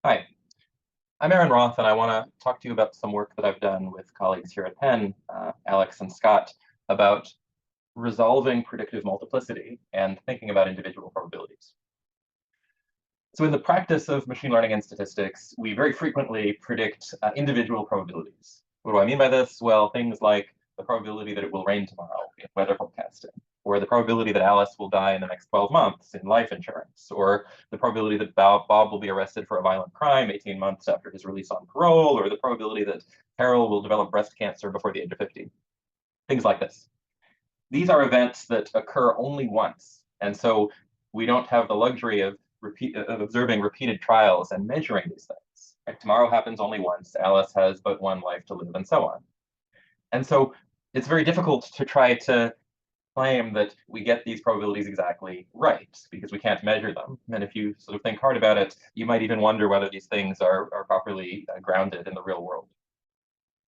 Hi, I'm Aaron Roth, and I want to talk to you about some work that I've done with colleagues here at Penn, Alex and Scott, about resolving predictive multiplicity and thinking about individual probabilities. So in the practice of machine learning and statistics, we very frequently predict individual probabilities. What do I mean by this? Well, things like the probability that it will rain tomorrow in weather forecasting, or the probability that Alice will die in the next 12 months in life insurance, or the probability that Bob will be arrested for a violent crime 18 months after his release on parole, or the probability that Carol will develop breast cancer before the age of 50. Things like this. These are events that occur only once, and so we don't have the luxury of observing repeated trials and measuring these things. Right? Tomorrow happens only once. Alice has but one life to live, and so on. And so it's very difficult to try to claim that we get these probabilities exactly right because we can't measure them. And if you sort of think hard about it, you might even wonder whether these things are properly grounded in the real world.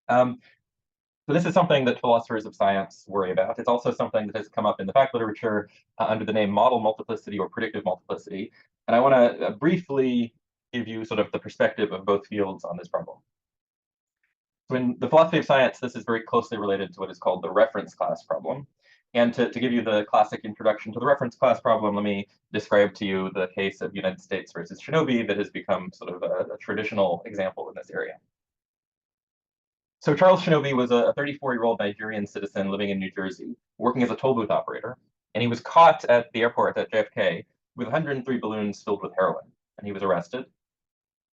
So this is something that philosophers of science worry about. It's also something that has come up in the fact literature under the name model multiplicity or predictive multiplicity. And I want to briefly give you sort of the perspective of both fields on this problem. So in the philosophy of science, this is very closely related to what is called the reference class problem. And to give you the classic introduction to the reference class problem, let me describe to you the case of United States versus Shinobi that has become sort of a traditional example in this area. So Charles Shinobi was a 34-year-old Nigerian citizen living in New Jersey, working as a toll booth operator. And he was caught at the airport at JFK with 103 balloons filled with heroin. And he was arrested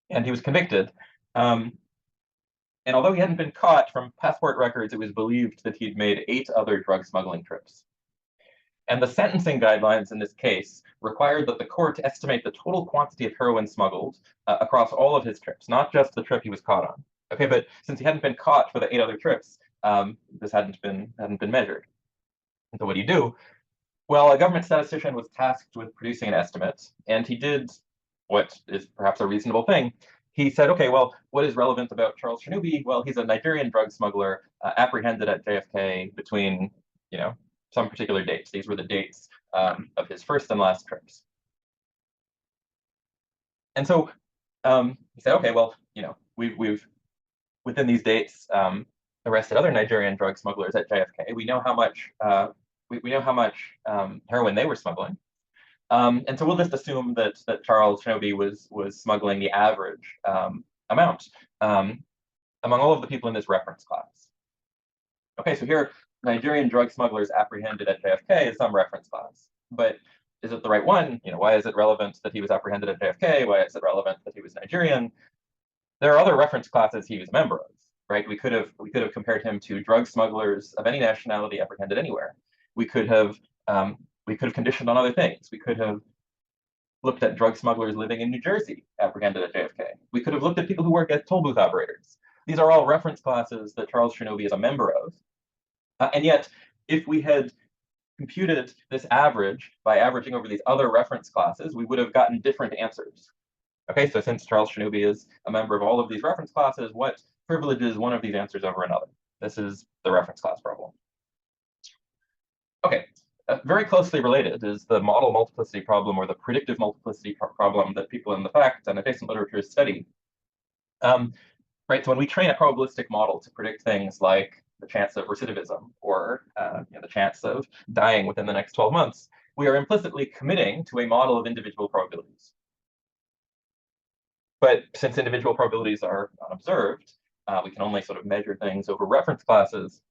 and he was convicted. And although he hadn't been caught, from passport records, it was believed that he'd made 8 other drug smuggling trips. And the sentencing guidelines in this case required that the court estimate the total quantity of heroin smuggled across all of his trips, not just the trip he was caught on. Okay, but since he hadn't been caught for the 8 other trips, this hadn't been measured. And so what do you do? Well, a government statistician was tasked with producing an estimate, and he did what is perhaps a reasonable thing. He said, okay, well, what is relevant about Charles Shinobi? Well, he's a Nigerian drug smuggler apprehended at JFK between, some particular dates. These were the dates of his first and last trips. And so he said, okay, well, we've within these dates arrested other Nigerian drug smugglers at JFK. We know how much we know how much heroin they were smuggling. And so we'll just assume that Charles Shinobi was smuggling the average amount among all of the people in this reference class. Okay, so here, Nigerian drug smugglers apprehended at JFK is some reference class, but is it the right one? Why is it relevant that he was apprehended at JFK? Why is it relevant that he was Nigerian? There are other reference classes he was a member of, right? We could have compared him to drug smugglers of any nationality apprehended anywhere. We could have conditioned on other things. We could have looked at drug smugglers living in New Jersey apprehended at JFK. We could have looked at people who work as toll booth operators. These are all reference classes that Charles Shinobi is a member of. And yet, if we had computed this average by averaging over these other reference classes, we would have gotten different answers. Okay, so since Charles Shinobi is a member of all of these reference classes, what privileges one of these answers over another? This is the reference class problem. Okay, very closely related is the model multiplicity problem or the predictive multiplicity problem that people in the fact and adjacent literature study. Right, so when we train a probabilistic model to predict things like the chance of recidivism or the chance of dying within the next 12 months, we are implicitly committing to a model of individual probabilities. But since individual probabilities are unobserved, we can only sort of measure things over reference classes.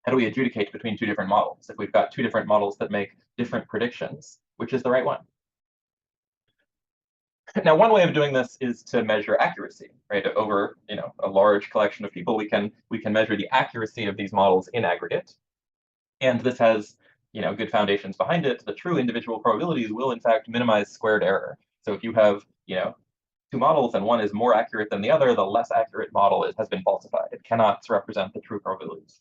How do we adjudicate between 2 different models? If we've got 2 different models that make different predictions, which is the right one? Now, one way of doing this is to measure accuracy, right? Over a large collection of people, we can measure the accuracy of these models in aggregate, and this has good foundations behind it. The true individual probabilities will in fact minimize squared error. So if you have 2 models and one is more accurate than the other, the less accurate model has been falsified. It cannot represent the true probabilities.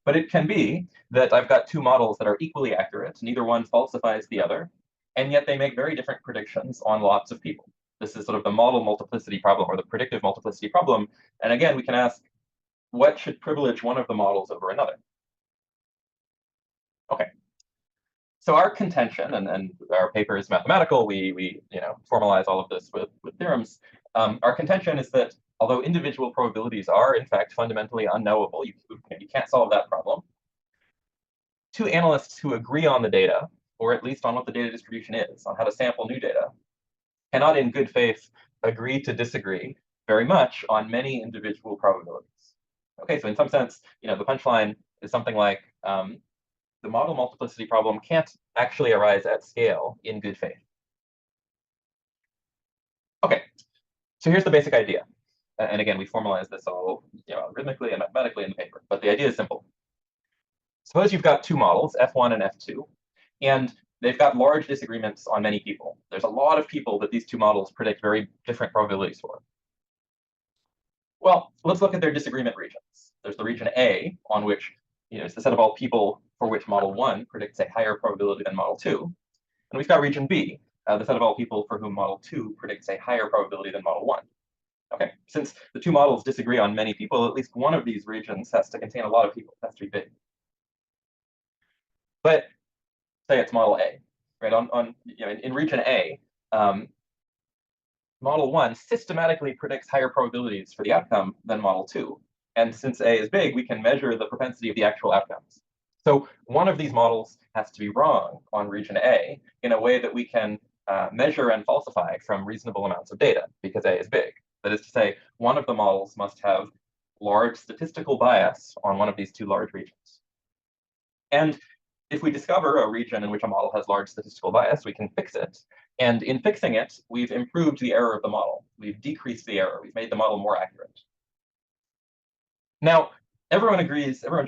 But it can be that I've got 2 models that are equally accurate, neither one falsifies the other, and yet they make very different predictions on lots of people. This is sort of the model multiplicity problem or the predictive multiplicity problem. And again, we can ask, what should privilege one of the models over another? Okay. So our contention, and our paper is mathematical, we formalize all of this with theorems, our contention is that although individual probabilities are, in fact, fundamentally unknowable, you can't solve that problem, two analysts who agree on the data, or at least on what the data distribution is, on how to sample new data, cannot in good faith agree to disagree very much on many individual probabilities. Okay, so in some sense, the punchline is something like the model multiplicity problem can't actually arise at scale in good faith. Okay, so here's the basic idea. And again, we formalize this all algorithmically and mathematically in the paper, but the idea is simple. Suppose you've got two models, F1 and F2, and they've got large disagreements on many people. There's a lot of people that these two models predict very different probabilities for. Well, let's look at their disagreement regions. There's the region A, on which it's the set of all people for which model 1 predicts a higher probability than model 2. And we've got region B, the set of all people for whom model 2 predicts a higher probability than model 1. Okay, since the two models disagree on many people, at least one of these regions has to contain a lot of people. It has to be big. But say it's model A, right? In region A, model 1 systematically predicts higher probabilities for the outcome than model 2. And since A is big, we can measure the propensity of the actual outcomes. So one of these models has to be wrong on region A in a way that we can measure and falsify from reasonable amounts of data, because A is big. That is to say, one of the models must have large statistical bias on one of these two large regions. And if we discover a region in which a model has large statistical bias, we can fix it. And in fixing it, we've improved the error of the model. We've decreased the error. We've made the model more accurate. Now, everyone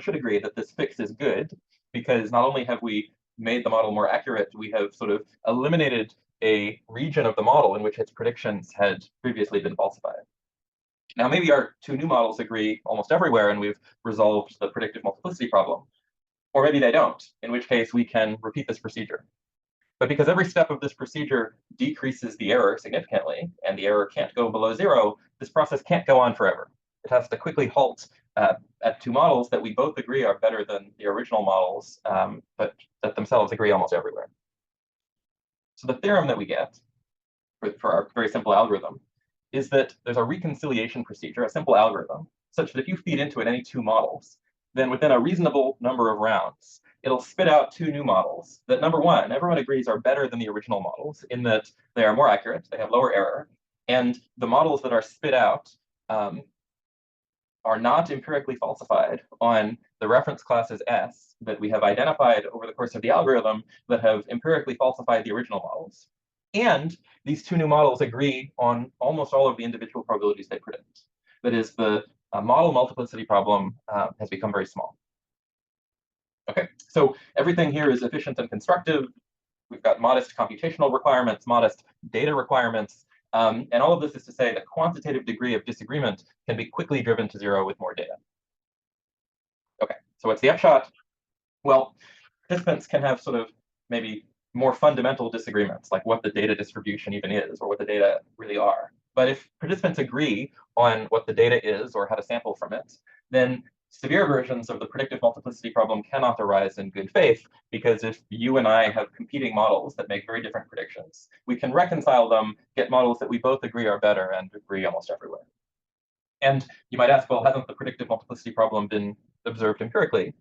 should agree that this fix is good, because not only have we made the model more accurate, we have sort of eliminated a region of the model in which its predictions had previously been falsified. Now, maybe our two new models agree almost everywhere, and we've resolved the predictive multiplicity problem. Or maybe they don't, in which case we can repeat this procedure. But because every step of this procedure decreases the error significantly, and the error can't go below 0, this process can't go on forever. It has to quickly halt at two models that we both agree are better than the original models, but that themselves agree almost everywhere. So the theorem that we get for our very simple algorithm is that there's a reconciliation procedure, a simple algorithm, such that if you feed into it any two models, then within a reasonable number of rounds, it'll spit out two new models that, number one, everyone agrees are better than the original models in that they are more accurate, they have lower error, and the models that are spit out are not empirically falsified on the reference classes S that we have identified over the course of the algorithm that have empirically falsified the original models. And these two new models agree on almost all of the individual probabilities they predict. That is, the model multiplicity problem has become very small. Okay, so everything here is efficient and constructive. We've got modest computational requirements, modest data requirements, and all of this is to say the quantitative degree of disagreement can be quickly driven to 0 with more data. Okay, so what's the upshot? Well, participants can have sort of maybe more fundamental disagreements, like what the data distribution even is, or what the data really are. But if participants agree on what the data is or how to sample from it, then severe versions of the predictive multiplicity problem cannot arise in good faith, because if you and I have competing models that make very different predictions, we can reconcile them, get models that we both agree are better, and agree almost everywhere. And you might ask, well, hasn't the predictive multiplicity problem been observed empirically?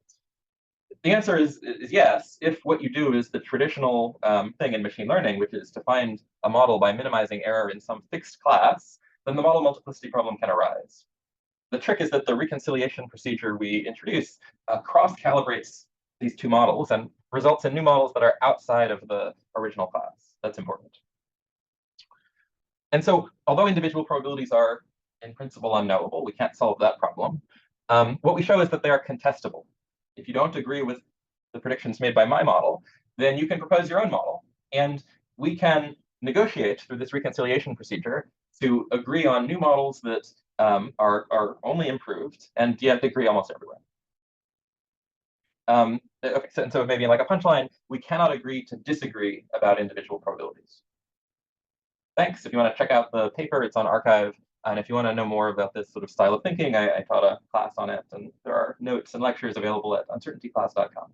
The answer is yes, if what you do is the traditional thing in machine learning, which is to find a model by minimizing error in some fixed class, then the model multiplicity problem can arise. The trick is that the reconciliation procedure we introduce cross-calibrates these two models and results in new models that are outside of the original class. That's important. And so, although individual probabilities are, in principle, unknowable, we can't solve that problem. What we show is that they are contestable. If you don't agree with the predictions made by my model, then you can propose your own model. And we can negotiate through this reconciliation procedure to agree on new models that are only improved and yet agree almost everywhere. Okay, so maybe like a punchline, we cannot agree to disagree about individual probabilities. Thanks. If you want to check out the paper, it's on arXiv. And if you want to know more about this sort of style of thinking, I taught a class on it, and there are notes and lectures available at uncertaintyclass.com.